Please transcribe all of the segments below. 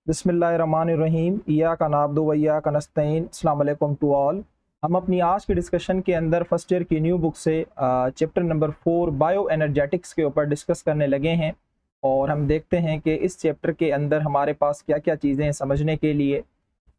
बिस्मिल्लाहिर्रहमानिर्रहीम इय्याका नअब्दु व इय्याका नस्तईन। अस्सलाम वालेकुम टू ऑल। हम अपनी आज की डिस्कशन के अंदर फर्स्ट ईयर की न्यू बुक से चैप्टर नंबर 4 बायो एनर्जेटिक्स के ऊपर डिस्कस करने लगे हैं और हम देखते हैं कि इस चैप्टर के अंदर हमारे पास क्या क्या चीज़ें हैं समझने के लिए।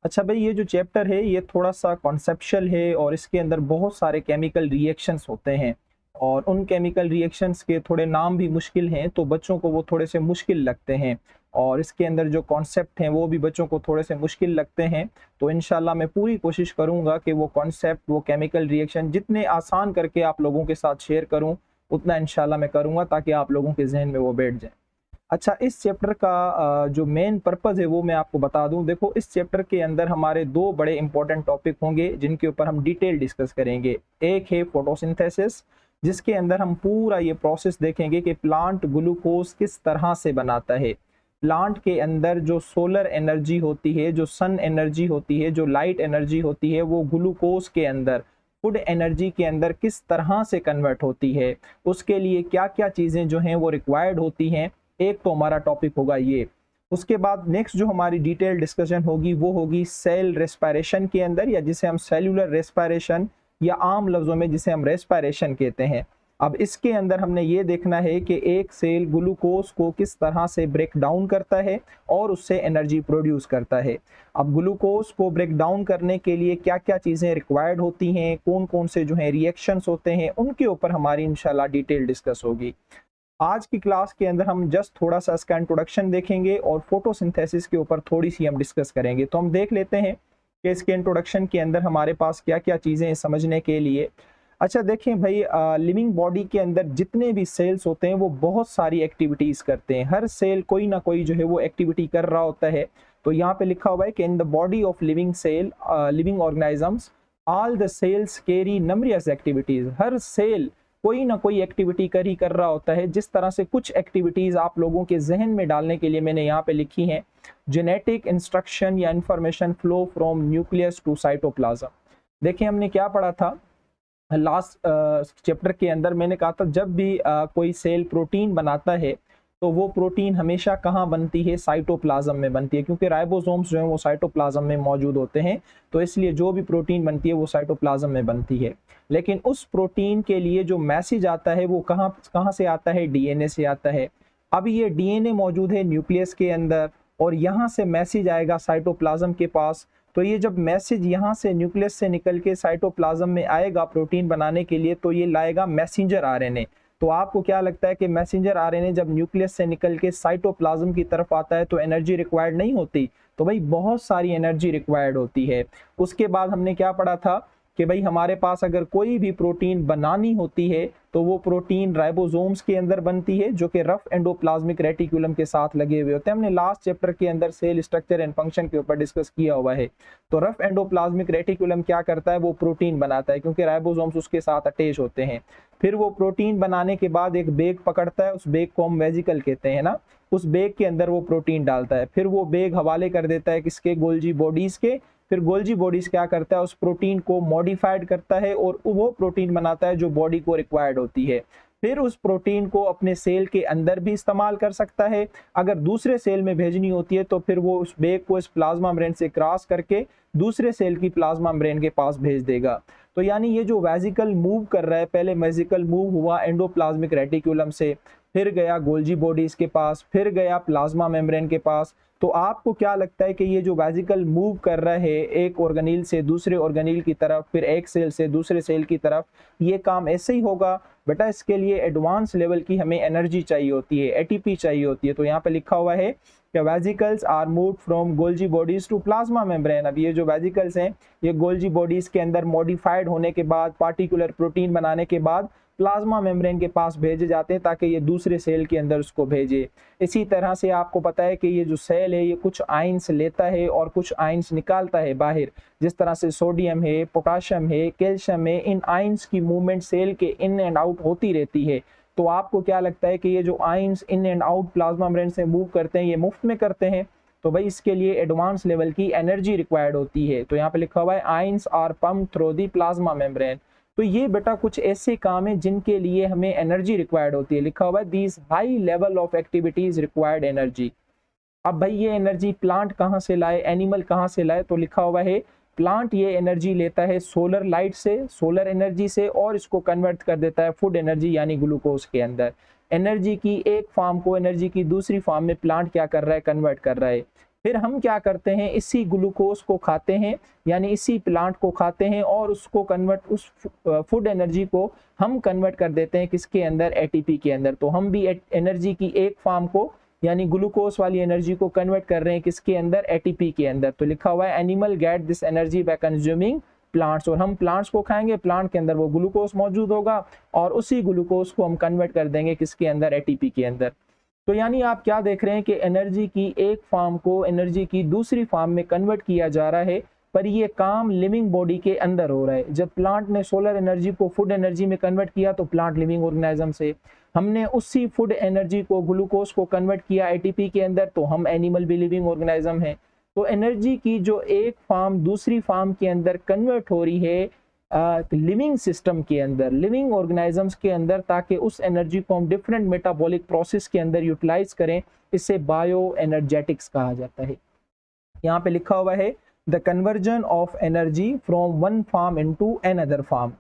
अच्छा भाई, ये जो चैप्टर है ये थोड़ा सा कॉन्सेप्शुअल है और इसके अंदर बहुत सारे केमिकल रिएक्शंस होते हैं और उन केमिकल रिएक्शंस के थोड़े नाम भी मुश्किल हैं, तो बच्चों को वो थोड़े से मुश्किल लगते हैं और इसके अंदर जो कॉन्सेप्ट हैं वो भी बच्चों को थोड़े से मुश्किल लगते हैं। तो इंशाल्लाह मैं पूरी कोशिश करूंगा कि वो कॉन्सेप्ट, वो केमिकल रिएक्शन जितने आसान करके आप लोगों के साथ शेयर करूं उतना इंशाल्लाह मैं करूंगा ताकि आप लोगों के जहन में वो बैठ जाए। अच्छा, इस चैप्टर का जो मेन पर्पज़ है वो मैं आपको बता दूं। देखो, इस चैप्टर के अंदर हमारे दो बड़े इंपॉर्टेंट टॉपिक होंगे जिनके ऊपर हम डिटेल डिस्कस करेंगे। एक है फोटोसिंथेसिस, जिसके अंदर हम पूरा ये प्रोसेस देखेंगे कि प्लांट ग्लूकोज किस तरह से बनाता है। प्लांट के अंदर जो सोलर एनर्जी होती है, जो सन एनर्जी होती है, जो लाइट एनर्जी होती है, वो ग्लूकोज के अंदर, फूड एनर्जी के अंदर किस तरह से कन्वर्ट होती है, उसके लिए क्या क्या चीज़ें जो हैं वो रिक्वायर्ड होती हैं। एक तो हमारा टॉपिक होगा ये। उसके बाद नेक्स्ट जो हमारी डिटेल डिस्कशन होगी वो होगी सेल रेस्पिरेशन के अंदर, या जिसे हम सेल्यूलर रेस्पिरेशन या आम लफ्ज़ों में जिसे हम रेस्पिरेशन कहते हैं। अब इसके अंदर हमने ये देखना है कि एक सेल ग्लूकोज को किस तरह से ब्रेक डाउन करता है और उससे एनर्जी प्रोड्यूस करता है। अब ग्लूकोज को ब्रेक डाउन करने के लिए क्या क्या चीज़ें रिक्वायर्ड होती हैं, कौन कौन से जो हैं रिएक्शंस होते हैं, उनके ऊपर हमारी इंशाल्लाह डिटेल डिस्कस होगी। आज की क्लास के अंदर हम जस्ट थोड़ा सा इसका इंट्रोडक्शन देखेंगे और फोटोसिंथेसिस के ऊपर थोड़ी सी हम डिस्कस करेंगे। तो हम देख लेते हैं कि इसके इंट्रोडक्शन के अंदर हमारे पास क्या क्या चीज़ें हैं समझने के लिए। अच्छा देखें भाई, लिविंग बॉडी के अंदर जितने भी सेल्स होते हैं वो बहुत सारी एक्टिविटीज़ करते हैं। हर सेल कोई ना कोई जो है वो एक्टिविटी कर रहा होता है। तो यहाँ पे लिखा हुआ है कि in the body of living cell, living organisms, all the cells carry numerous activities. हर सेल कोई ना कोई एक्टिविटी कर रहा होता है। जिस तरह से कुछ एक्टिविटीज़ आप लोगों के जहन में डालने के लिए मैंने यहाँ पे लिखी हैं। जेनेटिक इंस्ट्रक्शन या information flow from nucleus to cytoplasm. देखिए, हमने क्या पढ़ा था लास्ट चैप्टर के अंदर। मैंने कहा था जब भी कोई सेल प्रोटीन बनाता है तो वो प्रोटीन हमेशा कहाँ बनती है, साइटोप्लाज्म में बनती है, क्योंकि राइबोसोम्स जो हैं वो साइटोप्लाज्म में मौजूद होते हैं। तो इसलिए जो भी प्रोटीन बनती है वो साइटोप्लाज्म में बनती है। लेकिन उस प्रोटीन के लिए जो मैसेज आता है वो कहाँ कहाँ से आता है, डीएनए से आता है। अब ये डीएनए मौजूद है न्यूक्लियस के अंदर और यहाँ से मैसेज आएगा साइटोप्लाज्म के पास। तो ये जब मैसेज यहाँ से न्यूक्लियस से निकल के साइटोप्लाज्म में आएगा प्रोटीन बनाने के लिए, तो ये लाएगा मैसेंजर आरएनए। तो आपको क्या लगता है कि मैसेंजर आरएनए जब न्यूक्लियस से निकल के साइटोप्लाज्म की तरफ आता है तो एनर्जी रिक्वायर्ड नहीं होती? तो भाई बहुत सारी एनर्जी रिक्वायर्ड होती है। उसके बाद हमने क्या पढ़ा था कि भाई हमारे पास अगर कोई भी प्रोटीन बनानी होती है तो वो प्रोटीन राइबोसोम्स के अंदर बनती है, जो कि रफ एंडोप्लाज्मिक रेटिकुलम के साथ लगे हुए होते हैं। हमने लास्ट चैप्टर के अंदर सेल स्ट्रक्चर एंड फंक्शन के ऊपर डिस्कस किया हुआ है। तो रफ एंडोप्लाज्मिक रेटिकुलम क्या करता है, वो प्रोटीन बनाता है क्योंकि राइबोसोम्स उसके साथ अटैच होते हैं। फिर वो प्रोटीन बनाने के बाद एक बेग पकड़ता है, उस बेग को हम वेजिकल कहते हैं ना। उस बेग के अंदर वो प्रोटीन डालता है, फिर वो बेग हवाले कर देता है किसके, गोल्जी बॉडीज के। फिर गोल्जी बॉडीज क्या करता है, उस प्रोटीन को मॉडिफाइड करता है और वो प्रोटीन बनाता है जो बॉडी को रिक्वायर्ड होती है। फिर उस प्रोटीन को अपने सेल के अंदर भी इस्तेमाल कर सकता है। अगर दूसरे सेल में भेजनी होती है तो फिर वो उस बेग को इस प्लाज्मा मेम्ब्रेन से क्रॉस करके दूसरे सेल की प्लाज्मा मेम्ब्रेन के पास भेज देगा। तो यानी ये जो वेजिकल मूव कर रहा है, पहले वेजिकल मूव हुआ एंडोप्लाज्मिक रेटिकुलम से, फिर गया गोल्जी बॉडीज के पास, फिर गया प्लाज्मा मेम्ब्रेन के पास। तो आपको क्या लगता है कि ये जो वेजिकल मूव कर रहा है एक ऑर्गेनील से दूसरे ऑर्गेनील की तरफ, फिर एक सेल से दूसरे सेल की तरफ, ये काम ऐसे ही होगा? बेटा इसके लिए एडवांस लेवल की हमें एनर्जी चाहिए होती है, एटीपी चाहिए होती है। तो यहाँ पे लिखा हुआ है कि vesicles are moved from Golgi bodies to plasma membrane. अब ये जो वेजिकल्स हैं ये गोल्जी बॉडीज के अंदर मॉडिफाइड होने के बाद, पार्टिकुलर प्रोटीन बनाने के बाद प्लाज्मा मेम्ब्रेन के पास भेजे जाते हैं ताकि ये दूसरे सेल के अंदर उसको भेजे। इसी तरह से आपको पता है कि ये जो सेल है ये कुछ आयंस लेता है और कुछ आयंस निकालता है बाहर। जिस तरह से सोडियम है, पोटाशियम है, कैल्शियम है, इन आयंस की मूवमेंट सेल के इन एंड आउट होती रहती है। तो आपको क्या लगता है कि ये जो ions in and out plasma membrane से मूव करते हैं ये मुफ्त में करते हैं? तो भाई इसके लिए एडवांस लेवल की एनर्जी रिक्वायर्ड होती है। तो यहाँ पे लिखा हुआ है ions are pump through the plasma membrane. तो ये बेटा कुछ ऐसे काम है जिनके लिए हमें एनर्जी रिक्वायर्ड होती है। लिखा हुआ है these high level of activities required energy. अब भाई ये एनर्जी प्लांट कहाँ से लाए, एनिमल कहाँ से लाए, तो लिखा हुआ है प्लांट ये एनर्जी लेता है सोलर लाइट से, सोलर एनर्जी से, और इसको कन्वर्ट कर देता है फूड एनर्जी यानी ग्लूकोज के अंदर। एनर्जी की एक फॉर्म को एनर्जी की दूसरी फॉर्म में प्लांट क्या कर रहा है, कन्वर्ट कर रहा है। फिर हम क्या करते हैं, इसी ग्लूकोज को खाते हैं, यानी इसी प्लांट को खाते हैं, और उसको कन्वर्ट, उस फूड एनर्जी को हम कन्वर्ट कर देते हैं किसके अंदर, एटीपी के अंदर। तो हम भी एनर्जी की एक फॉर्म को यानी ग्लूकोज वाली एनर्जी को कन्वर्ट कर रहे हैं किसके अंदर, एटीपी के अंदर। तो लिखा हुआ है animal get this energy by consuming plants, और हम प्लांट्स को खाएंगे, प्लांट के अंदर वो ग्लूकोज मौजूद होगा, और उसी ग्लूकोज को हम कन्वर्ट कर देंगे किसके अंदर, एटीपी के अंदर। तो यानी आप क्या देख रहे हैं कि एनर्जी की एक फॉर्म को एनर्जी की दूसरी फॉर्म में कन्वर्ट किया जा रहा है, पर ये काम लिविंग बॉडी के अंदर हो रहा है। जब प्लांट ने सोलर एनर्जी को फूड एनर्जी में कन्वर्ट किया तो प्लांट लिविंग ऑर्गेनिज्म से, हमने उसी फूड एनर्जी को ग्लूकोज को कन्वर्ट किया एटीपी के अंदर, तो हम एनिमल भी लिविंग ऑर्गेनिज्म है। तो एनर्जी की जो एक फॉर्म दूसरी फॉर्म के अंदर कन्वर्ट हो रही है लिविंग सिस्टम के अंदर, लिविंग ऑर्गेनिजम्स के अंदर, ताकि उस एनर्जी को हम डिफरेंट मेटाबॉलिक प्रोसेस के अंदर यूटिलाइज करें, इससे बायो एनर्जेटिक्स कहा जाता है। यहाँ पे लिखा हुआ है the conversion of energy from one form into another form,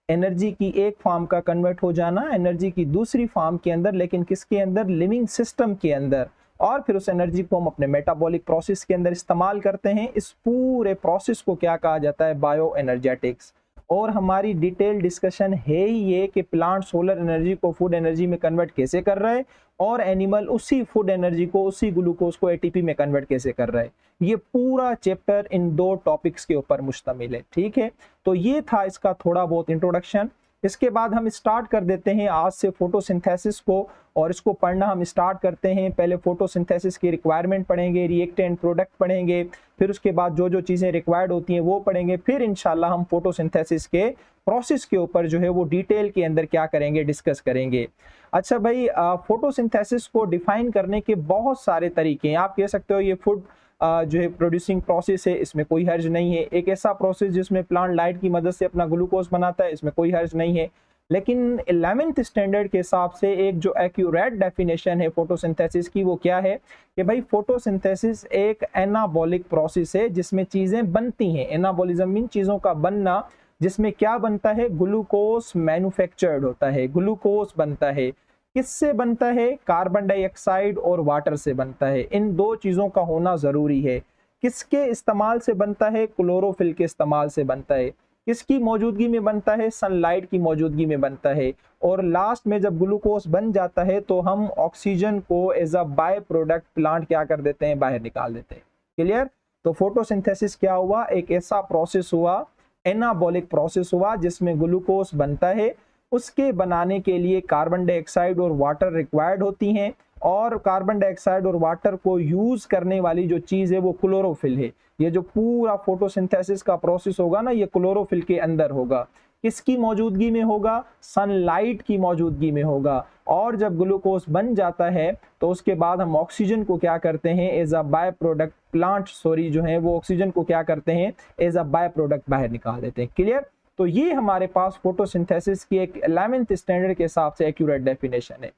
energy की एक फॉर्म का कन्वर्ट हो जाना एनर्जी की दूसरी फॉर्म के अंदर, लेकिन किसके अंदर, लिविंग सिस्टम के अंदर, और फिर उस एनर्जी को हम अपने मेटाबॉलिक प्रोसेस के अंदर इस्तेमाल करते हैं। इस पूरे प्रोसेस को क्या कहा जाता है, बायो एनर्जेटिक्स। और हमारी डिटेल डिस्कशन है ही ये कि प्लांट सोलर एनर्जी को फूड एनर्जी में कन्वर्ट कैसे कर रहा है, और एनिमल उसी फूड एनर्जी को, उसी ग्लूकोज को एटीपी में कन्वर्ट कैसे कर रहा है। ये पूरा चैप्टर इन दो टॉपिक्स के ऊपर मुश्तमिल है, ठीक है। तो ये था इसका थोड़ा बहुत इंट्रोडक्शन। इसके बाद हम स्टार्ट कर देते हैं आज से फोटोसिंथेसिस को, और इसको पढ़ना हम स्टार्ट करते हैं। पहले फोटोसिंथेसिस की रिक्वायरमेंट पढ़ेंगे, रिएक्टेंट प्रोडक्ट पढ़ेंगे, फिर उसके बाद जो जो चीज़ें रिक्वायर्ड होती हैं वो पढ़ेंगे, फिर इंशाल्लाह हम फोटोसिंथेसिस के प्रोसेस के ऊपर जो है वो डिटेल के अंदर क्या करेंगे, डिस्कस करेंगे। अच्छा भाई, फोटोसिंथेसिस को डिफाइन करने के बहुत सारे तरीके हैं। आप कह सकते हो ये फूड जो है प्रोड्यूसिंग प्रोसेस है, इसमें कोई हर्ज नहीं है। एक ऐसा प्रोसेस जिसमें प्लांट लाइट की मदद से अपना ग्लूकोज बनाता है, इसमें कोई हर्ज नहीं है। लेकिन 11th स्टैंडर्ड के हिसाब से एक जो एक्यूरेट डेफिनेशन है फोटोसिंथेसिस की, वो क्या है कि भाई फोटोसिंथेसिस एक एनाबॉलिक प्रोसेस है जिसमें चीजें बनती हैं। एनाबॉलिज्म मीन चीजों का बनना, जिसमें क्या बनता है, ग्लूकोज मैन्युफैक्चर्ड होता है, ग्लूकोज बनता है। किससे बनता है, कार्बन डाइऑक्साइड और वाटर से बनता है। इन दो चीजों का होना जरूरी है। किसके इस्तेमाल से बनता है, क्लोरोफिल के इस्तेमाल से बनता है। किसकी मौजूदगी में बनता है, सनलाइट की मौजूदगी में बनता है। और लास्ट में जब ग्लूकोज बन जाता है तो हम ऑक्सीजन को as a by product plant क्या कर देते हैं, बाहर निकाल देते हैं। क्लियर। तो फोटोसिंथेसिस क्या हुआ, एक ऐसा प्रोसेस हुआ, एनाबॉलिक प्रोसेस हुआ, जिसमें ग्लूकोज बनता है। उसके बनाने के लिए कार्बन डाइऑक्साइड और वाटर रिक्वायर्ड होती हैं, और कार्बन डाइऑक्साइड और वाटर को यूज करने वाली जो चीज है वो क्लोरोफिल है। ये जो पूरा फोटोसिंथेसिस का प्रोसेस होगा ना, ये क्लोरोफिल के अंदर होगा। किसकी मौजूदगी में होगा, सनलाइट की मौजूदगी में होगा। और जब ग्लूकोज बन जाता है तो उसके बाद हम ऑक्सीजन को क्या करते हैं, as a by product, plant जो है वो ऑक्सीजन को क्या करते हैं, एज अ बाय प्रोडक्ट बाहर निकाल देते हैं। क्लियर। तो ये हमारे पास फोटोसिंथेसिस की एक 11th स्टैंडर्ड के हिसाब से एक्यूरेट डेफिनेशन है।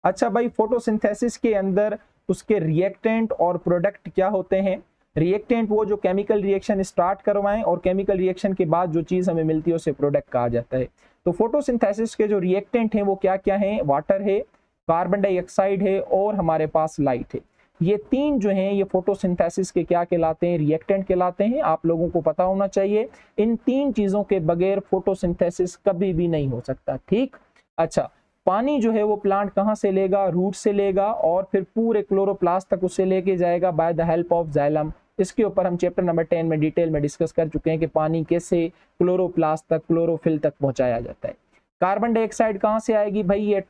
अच्छा भाई, फोटोसिंथेसिस के अंदर उसके रिएक्टेंट और प्रोडक्ट क्या होते हैं। रिएक्टेंट वो जो केमिकल रिएक्शन स्टार्ट करवाएं, और केमिकल रिएक्शन के बाद जो चीज हमें मिलती है उसे प्रोडक्ट कहा जाता है। तो फोटोसिंथेसिस के जो रिएक्टेंट हैं वो क्या क्या हैं, वाटर है, कार्बन डाइऑक्साइड है, और हमारे पास लाइट है। ये तीन जो हैं ये फोटोसिंथेसिस के क्या कहलाते हैं, रिएक्टेंट कहलाते हैं। आप लोगों को पता होना चाहिए, इन तीन चीजों के बगैर फोटोसिंथेसिस कभी भी नहीं हो सकता। ठीक। अच्छा, पानी जो है वो प्लांट कहाँ से लेगा, रूट से लेगा, और फिर पूरे क्लोरोप्लास्ट तक उसे लेके जाएगा by the help of xylem. इसके ऊपर हम चैप्टर नंबर 10 में डिटेल में डिस्कस कर चुके हैं कि पानी कैसे क्लोरोप्लास्ट तक, क्लोरोफिल तक पहुंचाया जाता है। कार्बन डाइऑक्साइड कहाँ से आएगी भाई, ये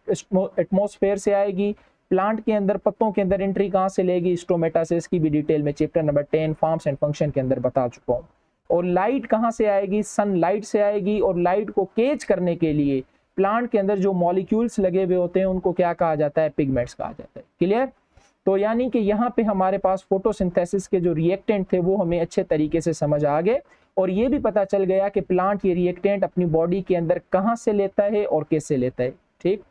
एटमॉस्फेयर से आएगी। प्लांट के अंदर, पत्तों के अंदर एंट्री कहाँ से लेगी, स्टोमेटा से। इसकी भी डिटेल में chapter number 10 forms and function के अंदर बता चुका हूँ। और लाइट कहाँ से आएगी, सनलाइट से आएगी। और लाइट को कैच करने के लिए प्लांट के अंदर जो मॉलिक्यूल्स लगे हुए होते हैं उनको क्या कहा जाता है, पिगमेंट्स कहा जाता है। क्लियर। तो यानी कि यहाँ पे हमारे पास फोटोसिंथेसिस के जो रिएक्टेंट थे वो हमें अच्छे तरीके से समझ आ गए, और ये भी पता चल गया कि प्लांट ये रिएक्टेंट अपनी बॉडी के अंदर कहाँ से लेता है और कैसे लेता है। ठीक।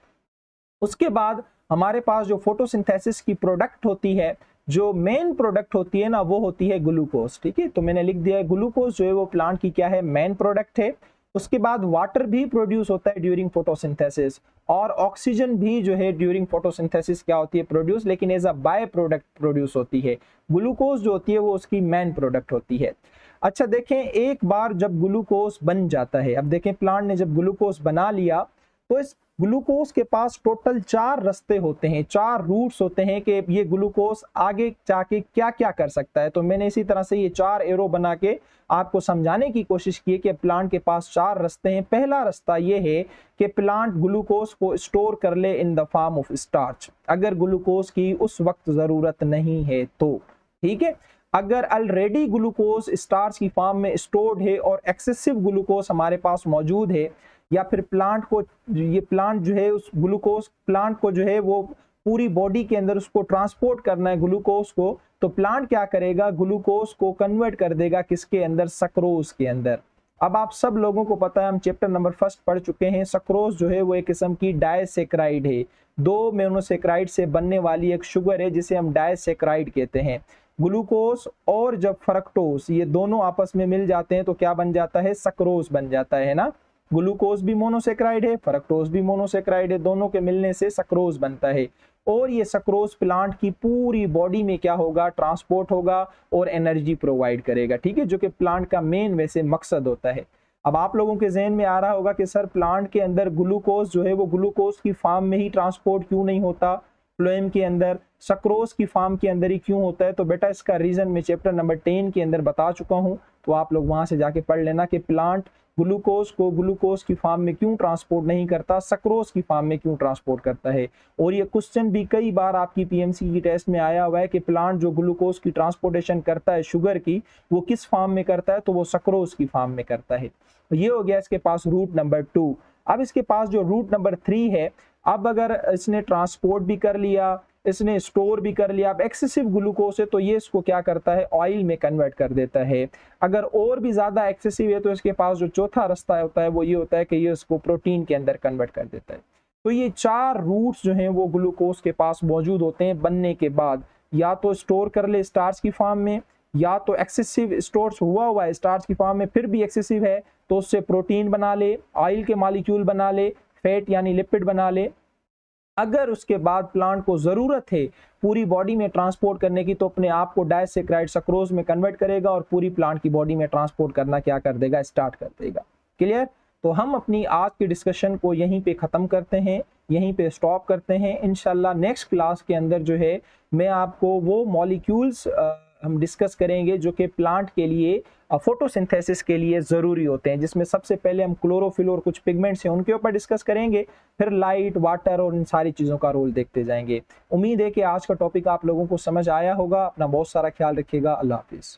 उसके बाद हमारे पास जो फोटोसिंथेसिस की प्रोडक्ट होती है, जो मेन प्रोडक्ट होती है ना वो होती है ग्लूकोज। ठीक है, तो मैंने लिख दिया है ग्लूकोज जो है वो प्लांट की क्या है, मेन प्रोडक्ट है। उसके बाद वाटर भी प्रोड्यूस होता है ड्यूरिंग फोटोसिंथेसिस, और ऑक्सीजन भी जो है ड्यूरिंग फोटोसिंथेसिस क्या होती है, प्रोड्यूस, लेकिन as a by product produce होती है। ग्लूकोज जो होती है वो उसकी मेन प्रोडक्ट होती है। अच्छा देखें, एक बार जब ग्लूकोज बन जाता है, अब देखें प्लांट ने जब ग्लूकोज बना लिया तो इस ग्लूकोज के पास टोटल 4 रास्ते होते हैं, 4 रूट्स होते हैं कि ये ग्लूकोज आगे जाके क्या क्या कर सकता है। तो मैंने इसी तरह से ये 4 एरो बना के आपको समझाने की कोशिश की कि प्लांट के पास 4 रास्ते हैं। पहला रास्ता ये है कि प्लांट ग्लूकोज को स्टोर कर ले in the form of starch, अगर ग्लूकोज की उस वक्त जरूरत नहीं है तो। ठीक है, अगर ऑलरेडी ग्लूकोज स्टार्च की फॉर्म में स्टोर्ड है और एक्सेसिव ग्लूकोज हमारे पास मौजूद है, या फिर प्लांट को, ये प्लांट जो है उस ग्लूकोज, प्लांट को जो है वो पूरी बॉडी के अंदर उसको ट्रांसपोर्ट करना है ग्लूकोज को, तो प्लांट क्या करेगा, ग्लूकोज को कन्वर्ट कर देगा किसके अंदर, सक्रोज के अंदर। अब आप सब लोगों को पता है, हम चैप्टर नंबर 1 पढ़ चुके हैं, सक्रोज जो है वो एक किस्म की डायसेक्राइड है, 2 मोनोसेक्राइड से बनने वाली एक शुगर है जिसे हम डायसेक्राइड कहते हैं। ग्लूकोज और जब फ्रक्टोज ये दोनों आपस में मिल जाते हैं तो क्या बन जाता है, सक्रोज बन जाता है ना। ग्लूकोज भी मोनोसेक्राइड है, फ्रक्टोज भी मोनोसेक्राइड है, दोनों के मिलने से सक्रोज बनता है। और ये सक्रोज प्लांट की पूरी बॉडी में क्या होगा, ट्रांसपोर्ट होगा और एनर्जी प्रोवाइड करेगा। ठीक है, जो कि प्लांट का मेन वैसे मकसद होता है। अब आप लोगों के जहन में आ रहा होगा कि सर प्लांट के अंदर ग्लूकोज जो है वो ग्लूकोज की फॉर्म में ही ट्रांसपोर्ट क्यों नहीं होता, फ्लोएम के अंदर सक्रोज की फॉर्म के अंदर ही क्यों होता है। तो बेटा इसका रीजन मैं चैप्टर नंबर 10 के अंदर बता चुका हूं, तो आप लोग वहां से जाके पढ़ लेना कि प्लांट ग्लूकोज को ग्लूकोज की फॉर्म में क्यों ट्रांसपोर्ट नहीं करता, सक्रोज की फॉर्म में क्यों ट्रांसपोर्ट करता है। और ये क्वेश्चन भी कई बार आपकी पीएमसी की टेस्ट में आया हुआ है कि प्लांट जो ग्लूकोज की ट्रांसपोर्टेशन करता है शुगर की, वो किस फॉर्म में करता है, तो वो सक्रोज की फॉर्म में करता है। ये हो गया इसके पास रूट नंबर 2। अब इसके पास जो रूट नंबर 3 है, अब अगर इसने ट्रांसपोर्ट भी कर लिया, इसने स्टोर भी कर लिया, अब एक्सेसिव ग्लूकोज है तो ये इसको क्या करता है, ऑयल में कन्वर्ट कर देता है। अगर और भी ज्यादा एक्सेसिव है तो इसके पास जो चौथा रास्ता होता है वो ये होता है कि ये इसको प्रोटीन के अंदर कन्वर्ट कर देता है। तो ये 4 रूट्स जो हैं वो ग्लूकोज के पास मौजूद होते हैं बनने के बाद, या तो स्टोर कर ले स्टार्च की फॉर्म में, या तो एक्सेसिव स्टोर हुआ है स्टार्च की फॉर्म में फिर भी एक्सेसिव है तो उससे प्रोटीन बना ले, ऑयल के मॉलिक्यूल बना ले, फैट यानी लिपिड बना ले। अगर उसके बाद प्लांट को जरूरत है पूरी बॉडी में ट्रांसपोर्ट करने की तो अपने आप को डायसेक्राइड सक्रोज में कन्वर्ट करेगा और पूरी प्लांट की बॉडी में ट्रांसपोर्ट करना क्या कर देगा, स्टार्ट कर देगा। क्लियर? तो हम अपनी आज की डिस्कशन को यहीं पे खत्म करते हैं, यहीं पे स्टॉप करते हैं। इंशाल्लाह नेक्स्ट क्लास के अंदर जो है मैं आपको वो मॉलिक्यूल्स हम डिस्कस करेंगे जो कि प्लांट के लिए फोटोसिंथेसिस के लिए ज़रूरी होते हैं, जिसमें सबसे पहले हम क्लोरोफिल और कुछ पिगमेंट्स हैं उनके ऊपर डिस्कस करेंगे, फिर लाइट, वाटर और इन सारी चीज़ों का रोल देखते जाएंगे। उम्मीद है कि आज का टॉपिक आप लोगों को समझ आया होगा। अपना बहुत सारा ख्याल रखिएगा। अल्लाह हाफिज़।